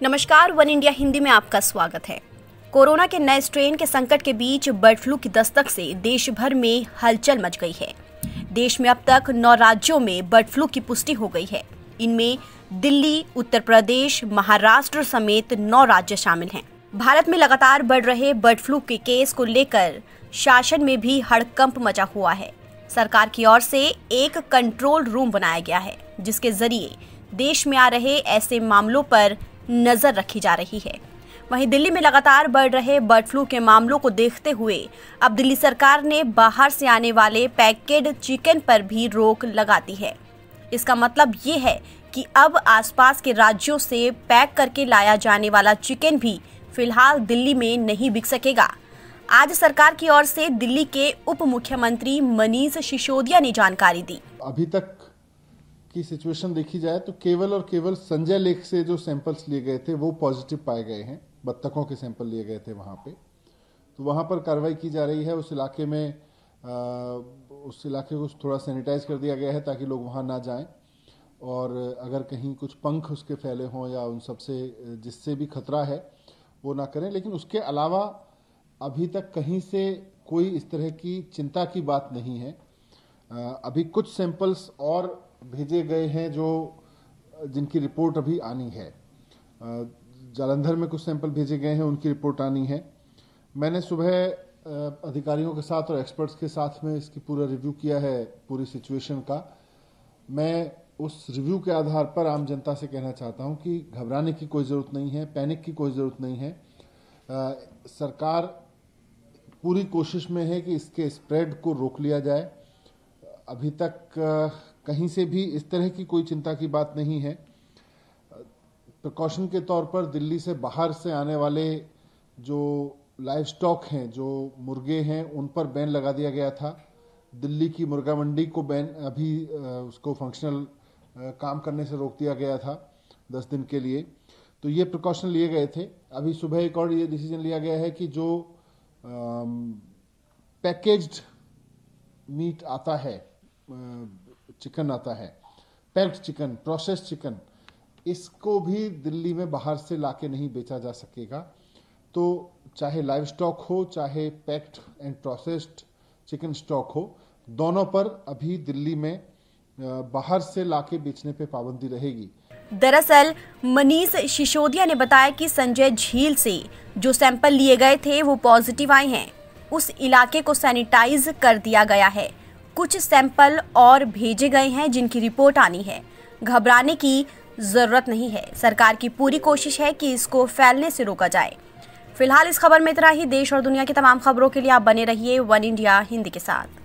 नमस्कार, one India Hindi में आपका स्वागत है। कोरोना के नए स्ट्रेन के संकट के बीच बर्ड फ्लू की दस्तक से देश भर में हलचल मच गई है। देश में अब तक 9 राज्यों में बर्ड फ्लू की पुष्टि हो गई है। इनमें दिल्ली, उत्तर प्रदेश, महाराष्ट्र समेत 9 राज्य शामिल हैं। भारत में लगातार बढ़ रहे बर्ड फ्लू के केस को लेकर शासन में भी हड़कंप मचा हुआ है। सरकार की ओर से एक कंट्रोल रूम बनाया गया है, जिसके जरिए देश में आ रहे ऐसे मामलों पर नजर रखी जा रही है। वहीं दिल्ली में लगातार बढ़ रहे बर्ड फ्लू के मामलों को देखते हुए अब दिल्ली सरकार ने बाहर से आने वाले पैकेड चिकन पर भी रोक लगा दी है। इसका मतलब ये है कि अब आसपास के राज्यों से पैक करके लाया जाने वाला चिकन भी फिलहाल दिल्ली में नहीं बिक सकेगा। आज सरकार की ओर से दिल्ली के उप मुख्यमंत्री मनीष सिसोदिया ने जानकारी दी। अभी तक की सिचुएशन देखी जाए तो केवल और केवल संजय लेक से जो सैंपल्स लिए गए थे वो पॉजिटिव पाए गए हैं। बत्तखों के सैंपल लिए गए थे वहाँ पे, तो वहाँ पर कार्रवाई की जा रही है। उस इलाके में उस इलाके को थोड़ा सैनिटाइज कर दिया गया है ताकि लोग वहाँ ना जाएं, और अगर कहीं कुछ पंख उसके फैले हों या उन सब से जिससे भी खतरा है वो ना करें। लेकिन उसके अलावा अभी तक कहीं से कोई इस तरह की चिंता की बात नहीं है। अभी कुछ सैंपल्स और भेजे गए हैं जिनकी रिपोर्ट अभी आनी है। जालंधर में कुछ सैंपल भेजे गए हैं, उनकी रिपोर्ट आनी है। मैंने सुबह अधिकारियों के साथ और एक्सपर्ट्स के साथ में इसकी पूरा रिव्यू किया है, पूरी सिचुएशन का। मैं उस रिव्यू के आधार पर आम जनता से कहना चाहता हूं कि घबराने की कोई ज़रूरत नहीं है, पैनिक की कोई ज़रूरत नहीं है। सरकार पूरी कोशिश में है कि इसके स्प्रेड को रोक लिया जाए। अभी तक कहीं से भी इस तरह की कोई चिंता की बात नहीं है। प्रिकॉशन के तौर पर दिल्ली से बाहर से आने वाले जो लाइव स्टॉक हैं, जो मुर्गे हैं, उन पर बैन लगा दिया गया था। दिल्ली की मुर्गा मंडी को बैन अभी उसको फंक्शनल काम करने से रोक दिया गया था 10 दिन के लिए। तो ये प्रिकॉशन लिए गए थे। अभी सुबह एक और ये डिसीजन लिया गया है कि जो पैकेज्ड मीट आता है, चिकन आता है, पैक्ड चिकन, प्रोसेस्ड चिकन, इसको भी दिल्ली में बाहर से लाके नहीं बेचा जा सकेगा। तो चाहे लाइव स्टॉक हो, चाहे packed and processed chicken stock हो, दोनों पर अभी दिल्ली में बाहर से लाके बेचने पे पाबंदी रहेगी। दरअसल मनीष सिसोदिया ने बताया कि संजय झील से जो सैंपल लिए गए थे वो पॉजिटिव आए हैं। उस इलाके को सैनिटाइज कर दिया गया है। कुछ सैंपल और भेजे गए हैं जिनकी रिपोर्ट आनी है। घबराने की जरूरत नहीं है। सरकार की पूरी कोशिश है कि इसको फैलने से रोका जाए। फिलहाल इस खबर में इतना ही। देश और दुनिया की तमाम खबरों के लिए आप बने रहिए वन इंडिया हिंदी के साथ।